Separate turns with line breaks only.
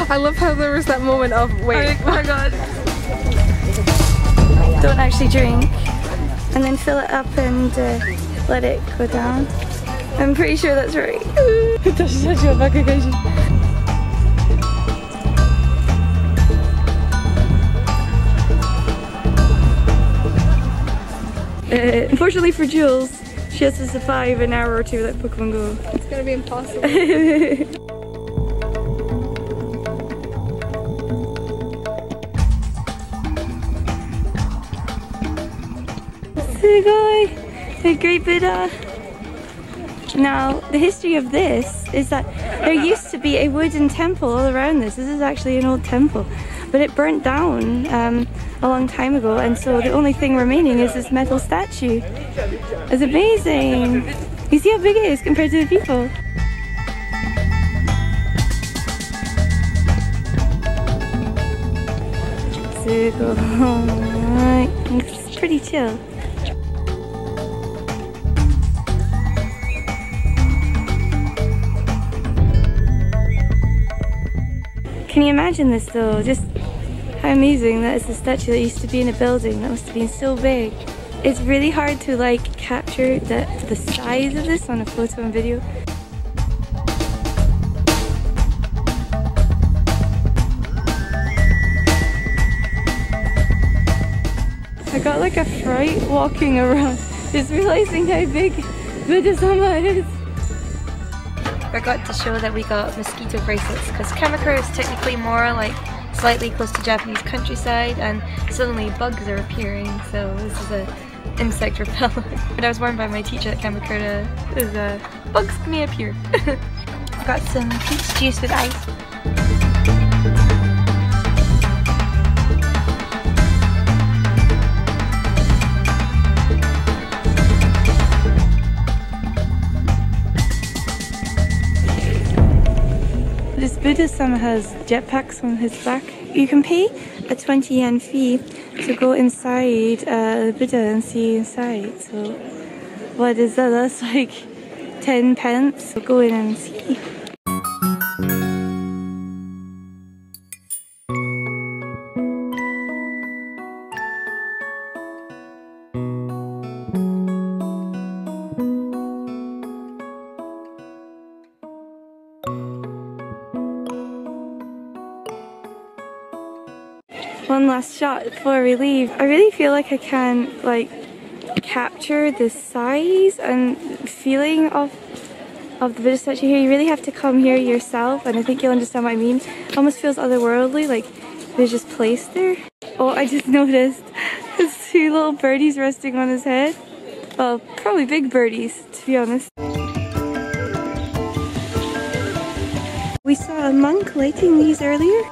I love how there was that moment of wait.
Oh my god. Don't actually drink and then fill it up and let it go down. I'm pretty sure that's right. Unfortunately for Jules, she has to survive an hour or two without Pokemon Go.
It's gonna be impossible.
A great Buddha. Now, the history of this is that there used to be a wooden temple all around this. This is actually an old temple, but it burnt down a long time ago, and so the only thing remaining is this metal statue. It's amazing. You see how big it is compared to the people. It's pretty chill. Can you imagine this though? Just how amazing that is a statue that used to be in a building that must have been so big. It's really hard to like capture the size of this on a photo and video. I got like a fright walking around, just realizing how big Buddha-sama is. I forgot to show that we got mosquito bracelets because Kamakura is technically more like slightly close to Japanese countryside, and suddenly bugs are appearing, so this is a insect repellent. But I was warned by my teacher at Kamakura is bugs may appear. Got some peach juice with ice. This Buddha-sama has jetpacks on his back. You can pay a 20 yen fee to go inside the Buddha and see inside. So what is that? That's like 10 pence. So go in and see. One last shot before we leave. I really feel like I can like capture the size and feeling of the Buddha statue here. You really have to come here yourself, and I think you'll understand what I mean. It almost feels otherworldly, like they're just placed there. Oh, I just noticed there's two little birdies resting on his head. Well, probably big birdies, to be honest. We saw a monk lighting these earlier.